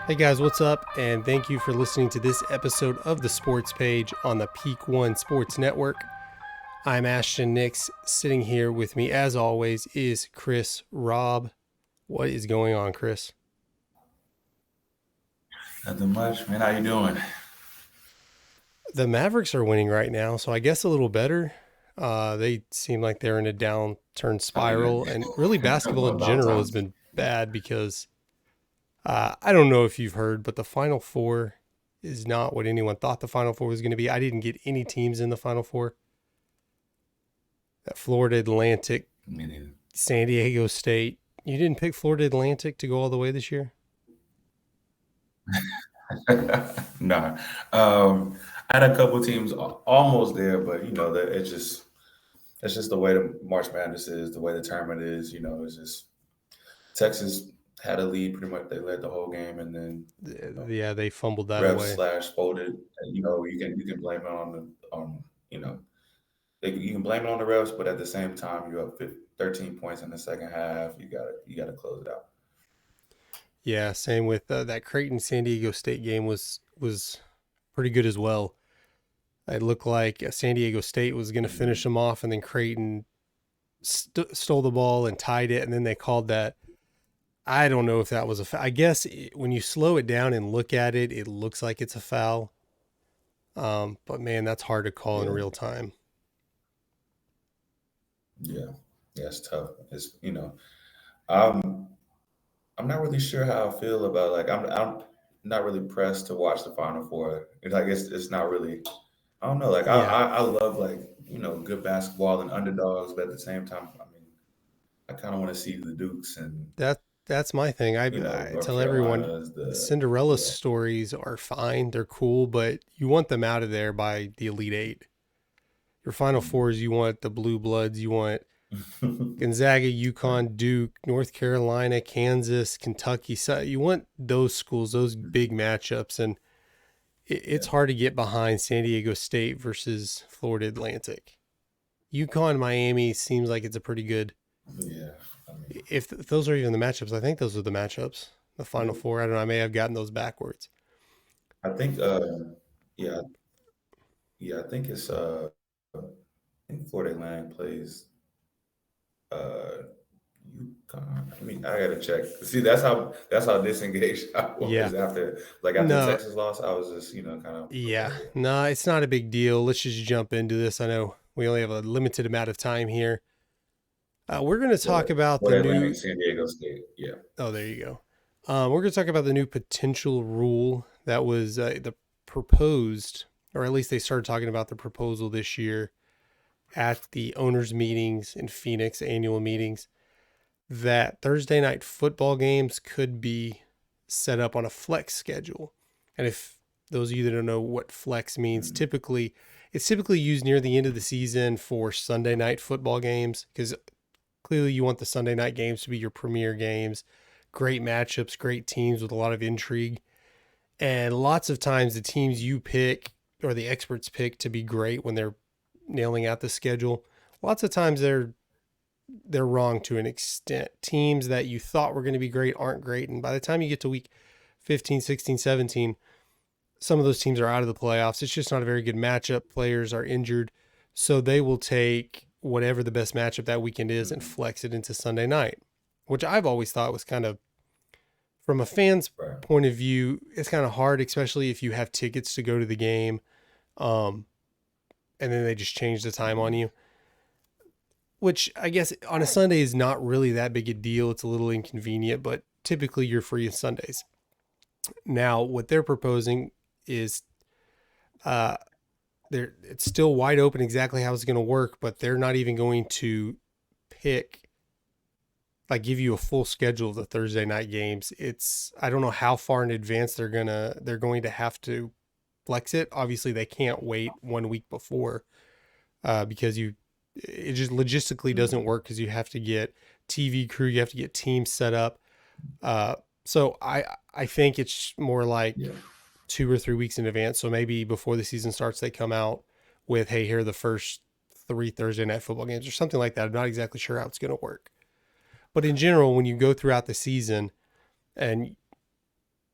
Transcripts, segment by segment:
Hey guys, what's up? And thank you for listening to this episode of the Sports Page on the Peak One Sports Network. I'm Ashton Nix. Sitting here with me, as always, is Chris Robb. What is going on, Chris? Nothing much, man. How you doing? The Mavericks are winning right now, so I guess a little better. They seem like they're in a downturn I mean, spiral, and really basketball in about general has time. been bad because I don't know if you've heard, but the Final Four is not what anyone thought the Final Four was going to be. I didn't get any teams in the Final Four. That Florida Atlantic, I mean, San Diego State. You didn't pick Florida Atlantic to go all the way this year? nah. I had a couple teams almost there, but that it's just the way the March Madness is, the way the tournament is. It's just Texas had a lead pretty much. They led the whole game, and then Yeah, they fumbled that refs away. slash folded. And, you can blame it on you know you can blame it on the refs, but at the same time, you're up 13 points in the second half. You got to close it out. Yeah, same with that Creighton San Diego State game was pretty good as well. It looked like San Diego State was going to finish Mhm. them off, and then Creighton stole the ball and tied it, and then they called that. I don't know if that was a foul. I guess when you slow it down and look at it, it looks like it's a foul. But man, that's hard to call in Yeah, real time. yeah, yeah. It's tough. I'm I'm not really sure how I feel about I'm not really pressed to watch the Final Four. It's like it's not really. I don't know. Like Yeah, I love good basketball and underdogs, but at the same time, I mean, I kind of want to see the Dukes and that's my thing. I North tell everyone Carolinas. Cinderella Yeah. stories are fine. They're cool, but you want them out of there by the Elite Eight. Your Final Fours, you want the Blue Bloods, you want Gonzaga, Right. UConn, Duke, North Carolina, Kansas, Kentucky. So you want those schools, those big matchups, and it's Yeah. hard to get behind San Diego State versus Florida Atlantic. UConn, Miami seems like it's a pretty good. Yeah. I mean, If those are even the matchups, I think those are the matchups. The Final yeah. Four. I don't know. I may have gotten those backwards. I think. Yeah. Yeah. I think it's. I think Florida Atlantic plays. Uh, UConn. I mean, I gotta check. See, that's how disengaged I Yeah. was after No. Texas lost. I was just kind of Yeah. okay. No, it's not a big deal. Let's just jump into this. I know we only have a limited amount of time here. We're going to talk But about the Florida Atlantic, new. San Diego State, yeah. Oh, there you go. We're going to talk about the new potential rule that was the proposed, or at least they started talking about the proposal this year at the owners' meetings in Phoenix, annual meetings, that Thursday night football games could be set up on a flex schedule. And if those of you that don't know what flex means, Mhm. it's typically used near the end of the season for Sunday night football games because clearly you want the Sunday night games to be your premier games, great matchups, great teams with a lot of intrigue. And lots of times the teams you pick or the experts pick to be great when they're nailing out the schedule, lots of times they're wrong to an extent. Teams that you thought were going to be great aren't great, and by the time you get to week 15, 16, 17, some of those teams are out of the playoffs. It's just not a very good matchup. Players are injured, so they will take whatever the best matchup that weekend is and Mhm. flex it into Sunday night, which I've always thought was kind of, from a fan's Right. point of view, it's kind of hard, especially if you have tickets to go to the game, um, and then they just change the time on Mhm. you. Which I guess on a Sunday is not really that big a deal. It's a little inconvenient, but typically you're free on Sundays. Now, what they're proposing is uh, it's still wide open exactly how it's going to work, but they're not even going to pick give you a full schedule of the Thursday night games. It's I don't know how far in advance they're going to have to flex it. Obviously, they can't wait 1 week before because it just logistically doesn't Mhm. work because you have to get TV crew, you have to get teams set up. Uh, so I think it's more Yeah. like 2 or 3 weeks in advance. So maybe before the season starts, they come out with, hey, here are the first three Thursday night football games or something like that. I'm not exactly sure how it's going to work. But in general, when you go throughout the season and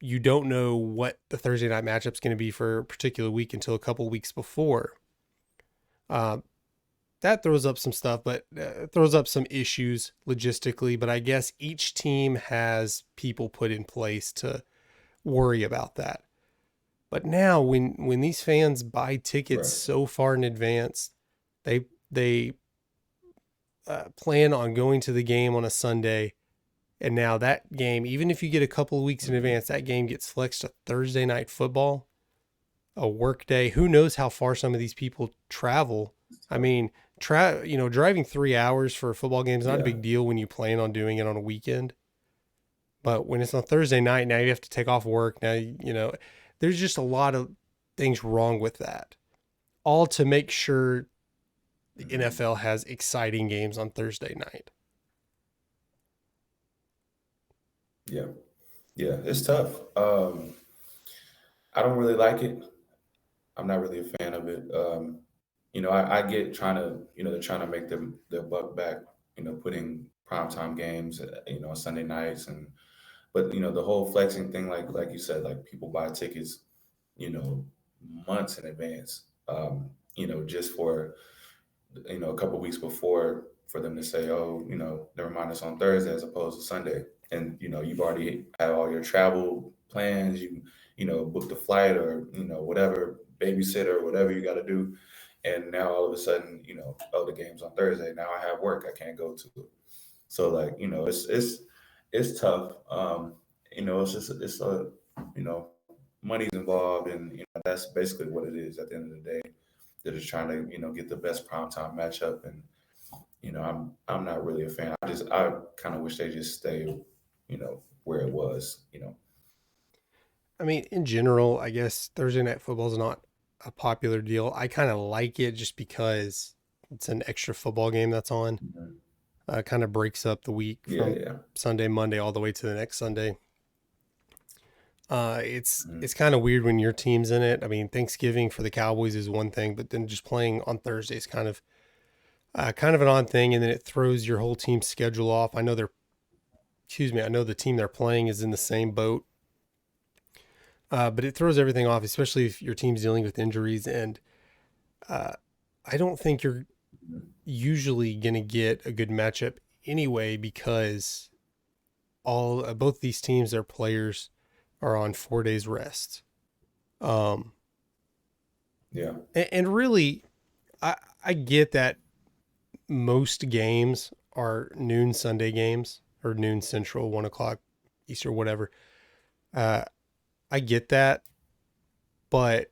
you don't know what the Thursday night matchup is going to be for a particular week until a couple weeks before. Uh, that throws up some stuff, but throws up some issues logistically. But I guess each team has people put in place to worry about that. But now, when these fans buy tickets Right. so far in advance, they plan on going to the game on a Sunday, and now that game, even if you get a couple of weeks in Mhm. advance, that game gets flexed to Thursday night football, a work day. Who knows how far some of these people travel? I mean, driving 3 hours for a football game is not a Yeah. big deal when you plan on doing it on a weekend. But when it's on Thursday night, now you have to take off work. Now, there's just a lot of things wrong with that. All to make sure the Mhm. NFL has exciting games on Thursday night. Yeah. Yeah. It's tough. I don't really like it. I'm not really a fan of it. I get trying to, they're trying to make their buck back, putting primetime games, on Sunday nights but the whole flexing thing, like you said, like people buy tickets, you know, months in advance, just for, a couple weeks before for them to say, oh, never mind, it's on Thursday as opposed to Sunday. And, you've already had all your travel plans, booked the flight or, whatever, babysitter, whatever you got to do. And now all of a sudden, oh, the game's on Thursday. Now I have work. I can't go to it. So like, it's tough. It's a, you know, money's involved and that's basically what it is at the end of the day. They're just trying to, get the best primetime matchup and I'm not really a fan. I kind of wish they just stay, where it was. I mean, in general, I guess Thursday night football is not a popular deal. I kind of like it just because it's an extra football game that's on. Mhm. Kind of breaks up the week Yeah, from yeah. Sunday, Monday, all the way to the next Sunday. It's Mhm. it's kind of weird when your team's in it. I mean, Thanksgiving for the Cowboys is one thing, but then just playing on Thursday is kind of an odd thing, and then it throws your whole team's schedule off. I know the team they're playing is in the same boat, but it throws everything off, especially if your team's dealing with injuries. And uh, I don't think you're Mhm. usually gonna get a good matchup anyway because all both these teams, their players are on 4 days rest. Um, Yeah. and really, I get that most games are noon Sunday games or noon Central, 1 o'clock Easter, whatever. Uh, I get that, but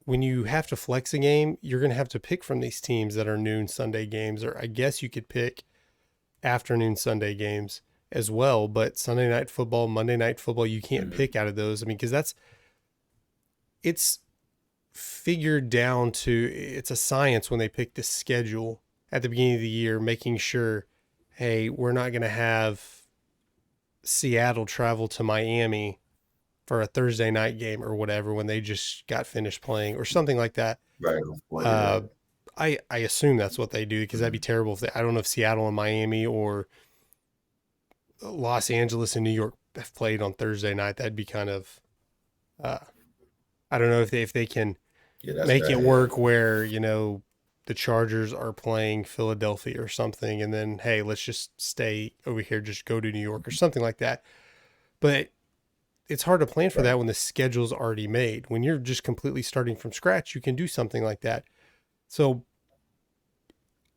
when you have to flex a game, you're going to have to pick from these teams that are noon Sunday games, or I guess you could pick afternoon Sunday games as well. But Sunday night football, Monday night football, you can't Mhm. pick out of those. I mean, because it's figured down to, it's a science when they pick the schedule at the beginning of the year, making sure, hey, we're not going to have Seattle travel to Miami for a Thursday night game or whatever when they just got finished playing or something like that. Right. Well, yeah. Uh, I assume that's what they do because that'd be Mhm. terrible if I don't know if Seattle and Miami or Los Angeles and New York have played on Thursday night. That'd be kind of uh, I don't know if they can Yeah, that's make it bad. Yeah. work where the Chargers are playing Philadelphia or something, and then hey, let's just stay over here, just go to New York or something like that. But it's hard to plan for Right. that when the schedule's already made. When you're just completely starting from scratch, you can do something like that. So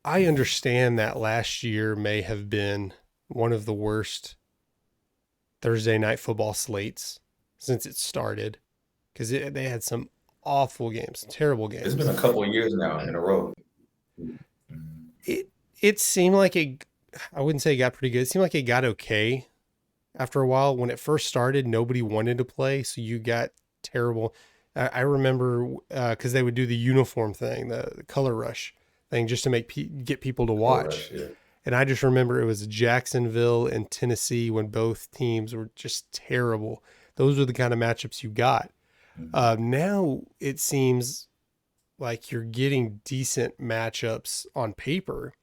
I Mhm. understand that last year may have been one of the worst Thursday night football slates since it started because they had some awful games, terrible It's been games. a couple of years now in a row. Mhm. It it seemed like I wouldn't say it got pretty good. It seemed like it got okay after a while. When it first started, nobody wanted to play, so you got terrible. I remember because they would do the uniform thing, the color rush thing, just to get people to Color watch. rush. Yeah. And I just remember it was Jacksonville and Tennessee when both teams were just terrible. Those were the kind of matchups you got. Mhm. Now it seems like you're getting decent matchups on paper,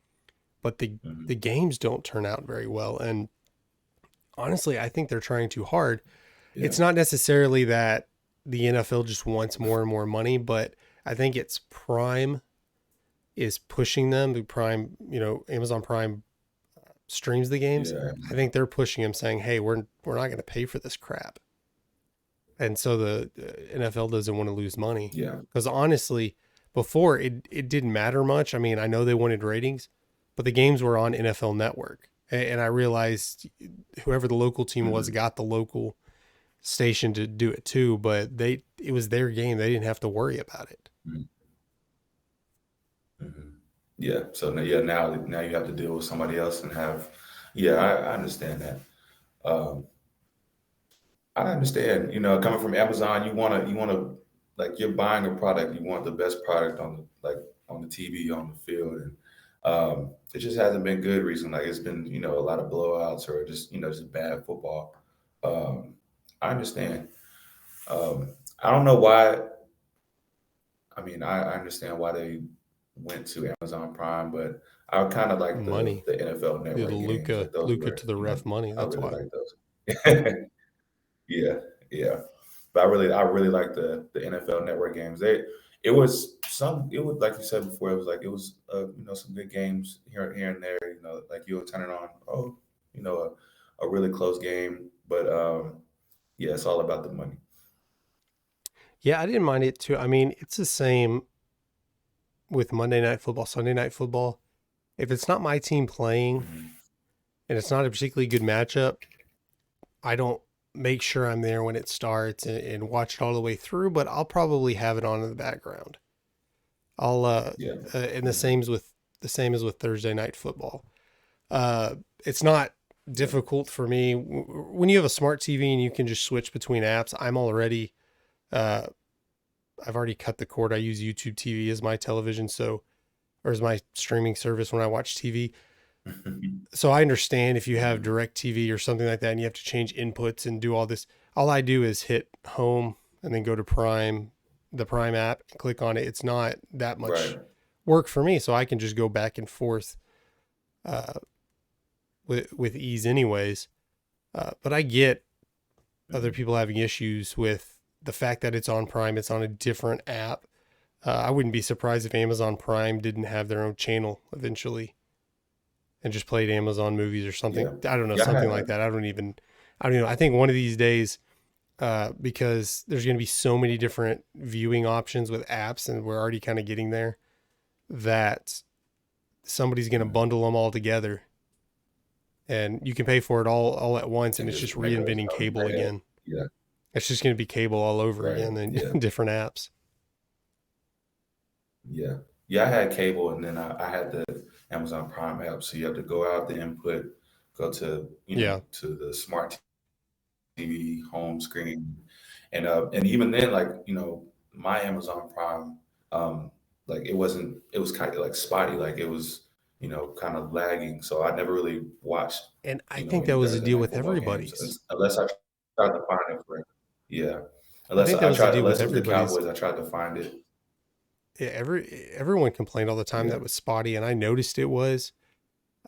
but the Mhm. games don't turn out very well. And honestly, I think they're trying too hard. Yeah. it's not necessarily that the NFL just wants more and more money, but I think it's Prime is pushing them. The Prime, Amazon Prime streams the games. Yeah. I think they're pushing them, saying, "Hey, we're not going to pay for this crap." And so the NFL doesn't want to lose money Yeah. because honestly, before it didn't matter much. I mean, I know they wanted ratings, but the games were on NFL Network, and I realized whoever the local team was Hmm. got the local station to do it too, but it was their game. They didn't have to worry about it. Hmm. Yeah. So yeah, now you have to deal with somebody else and have. Yeah, I understand that. Um, I understand. Coming from Amazon, you wanna like you're buying a product. You want the best product on the TV on the field, and it just hasn't been good recently. Like it's been a lot of blowouts or just bad football. Um, I understand. Um, I don't know why. I mean, I understand why they went to Amazon Prime, but I kind of like the Money, the NFL the Network games. Luca Like those Luca were, to the ref money. I That's really why. like those. Yeah, yeah. But I really like the NFL Network games. It was like you said before. It was some good games here and there. Like you'll turn it on. Oh, a really close game. But yeah, it's all about the money. Yeah, I didn't mind it too. I mean, it's the same with Monday Night Football, Sunday Night Football. If it's not my team playing Mhm. and it's not a particularly good matchup, I don't make sure I'm there when it starts and watch it all the way through, but I'll probably have it on in the background. I'll Yeah. and Hmm. the same as with Thursday Night Football. It's not Yeah. difficult for me when you have a smart TV and you can just switch between apps. Uh, I've already cut the cord. I use YouTube TV as my television, so or as my streaming service when I watch TV. So I understand if you have Hmm. direct TV or something like that and you have to change inputs and do all this. All I do is hit home and then go to Prime, the Prime app, and click on it. It's not that Right. much work for me, so I can just go back and forth uh, with ease, anyways. But I get other Hmm. people having issues with the fact that it's on Prime. It's on a different app. I wouldn't be surprised if Amazon Prime didn't have their own channel eventually and just played Amazon movies or something. Yeah. I don't know, Yeah. I something had like that. that. I don't know. I think one of these days, because there's going to be so many different viewing options with apps, and we're already kind of getting there, that somebody's going to Mhm. bundle them all together, and you can pay for it all at once, and And it's just just make reinventing a cable brand. again. Yeah. It's just going to be cable all over Right. again Yeah. in different apps. Yeah. Yeah. I had cable, and then I had the Amazon Prime app. So you have to go out the input, go to Yeah, to the smart TV home screen, and even then, like my Amazon Prime, like it was kind of like spotty, like it was kind of lagging. So I never really watched and I think that any was the Thursday deal night with football games everybody's. unless I tried to find it for yeah. I think that was the deal with Unless it was the everybody's. Cowboys, I tried to find it. Yeah, everyone complained all the time Yeah. that was spotty, and I noticed it was.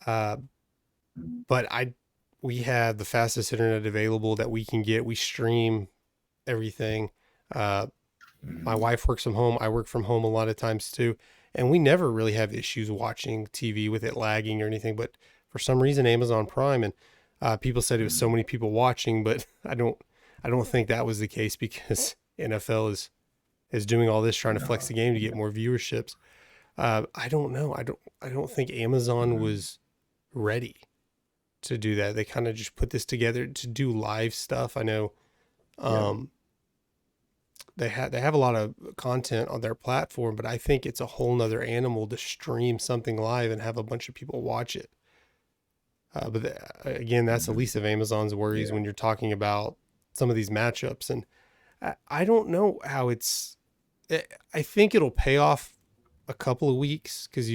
Uh, Mhm. but we have the fastest internet available that we can get. We stream everything. Uh, my Mhm. wife works from home. I work from home a lot of times too, and we never really have issues watching TV with it lagging or anything. But for some reason, Amazon Prime and people said it was so Mhm. many people watching, but I don't think that was the case because NFL is doing all this trying to flex No. the game to get Yeah. more viewerships. I don't know. I don't think Amazon Mhm. was ready to do that. They kind of just put this together to do live stuff. I know Yeah. um, they have a lot of content on their platform, but I think it's a whole nother animal to stream something live and have a bunch of people watch it. Again, that's the Mhm. least of Amazon's worries Yeah. when you're talking about some of these matchups. And I don't know how I think it'll pay off a couple of weeks because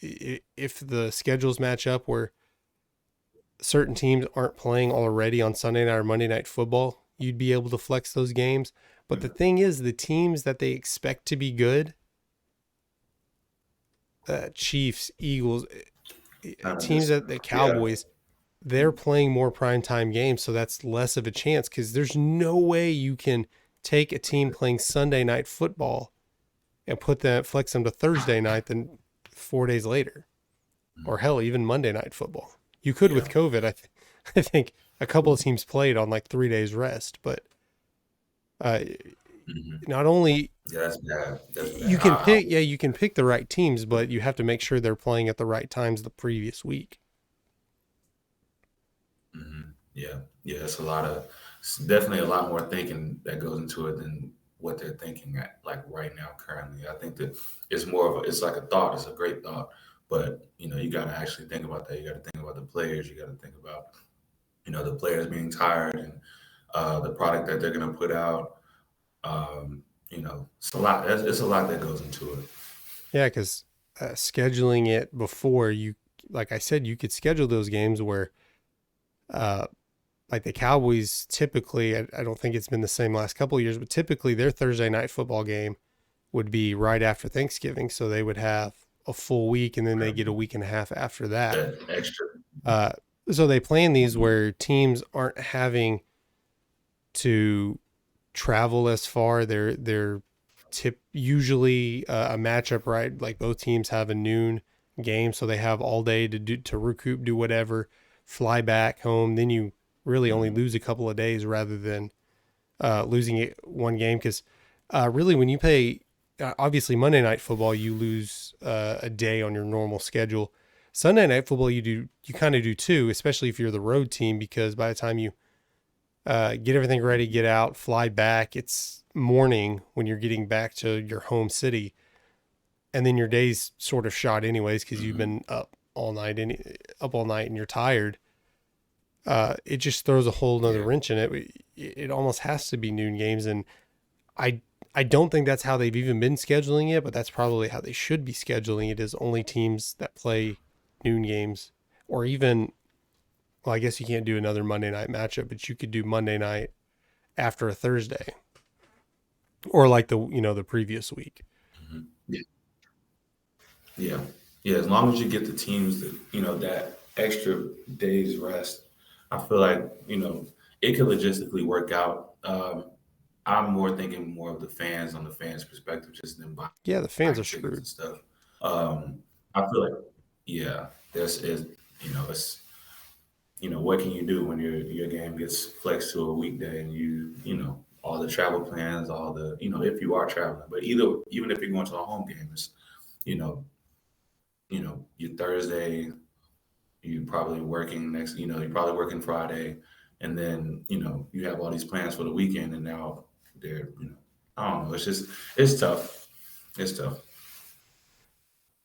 if the schedules match up where certain teams aren't playing already on Sunday night or Monday night football, you'd be able to flex those games. But the Mhm. thing is, the teams that they expect to be good, Chiefs, Eagles, Kind of teams just that the yeah. Cowboys, they're playing more primetime games, so that's less of a chance because there's no way you can take a team playing Sunday night football and flex them to Thursday night then 4 days later, or hell, even Monday night football. You could Yeah. with COVID. I think a couple of teams played on like 3 days rest, but uh, Hmm. not only Yeah, that's bad. That's you bad. can pick, yeah, you can pick the right teams, but you have to make sure they're playing at the right times the previous week. Yeah, yeah, it's definitely a lot more thinking that goes into it than what they're thinking at like right now currently. I think that it's more of it's like a thought. It's a great thought, but you got to actually think about that. You got to think about the players. You got to think about the players being tired and the product that they're going to put out. It's a lot. It's a lot that goes into it. Yeah, because scheduling it before you, like I said, you could schedule those games where, uh, like the Cowboys typically, I don't think it's been the same last couple of years, but typically their Thursday night football game would be right after Thanksgiving. So they would have a full week and then they Right. get a week and a half after that. That extra. Uh, so they plan these where teams aren't having to travel as far. They're usually a matchup, right? Like both teams have a noon game, so they have all day to recoup, do whatever, fly back home. Then you really only Mhm. lose a couple of days rather than losing it one game. Because really, when you play, obviously Monday night football, you lose a day on your normal schedule. Sunday night football, you kind of do too, especially if you're the road team, because by the time you get everything ready, get out, fly back. It's morning when you're getting back to your home city, and then your day's sort of shot anyways because you've Mhm. been up all night, and you're tired. It just throws a whole nother Yeah. wrench in it. It almost has to be noon games, and I I don't think that's how they've even been scheduling it, but that's probably how they should be scheduling it. Is only teams that play noon games, or even, well, I guess you can't do another Monday night matchup, but you could do Monday night after a Thursday, or like the previous week. Mhm. Yeah. Yeah. Yeah. As long as you get the teams that, that extra day's rest, I feel like, it could logistically work out. I'm more thinking more of the fans on the fans' perspective, just them Yeah, the fans are buying tickets screwed. and stuff. I feel like, yeah, this is, it's, what can you do when your game gets flexed to a weekday and all the travel plans, all the, if you are traveling, but even if you're going to a home game, it's, you know, your Thursday, you're probably working Friday, and then you have all these plans for the weekend, and now they're, I don't know. It's tough. It's tough.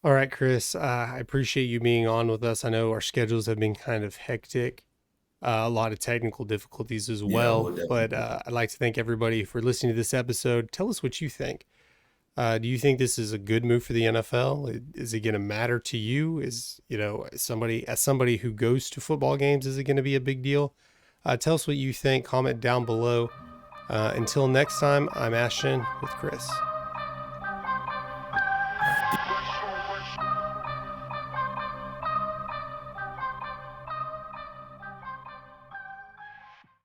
All right, Chris, I appreciate you being on with us. I know our schedules have been kind of hectic, a lot of technical difficulties as Yeah, well, we'll but definitely. I'd like to thank everybody for listening to this episode. Tell us what you think. Do you think this is a good move for the NFL? Is it going to matter to you? As somebody who goes to football games, is it going to be a big deal? Tell us what you think. Comment down below. Until next time, I'm Ashton with Chris.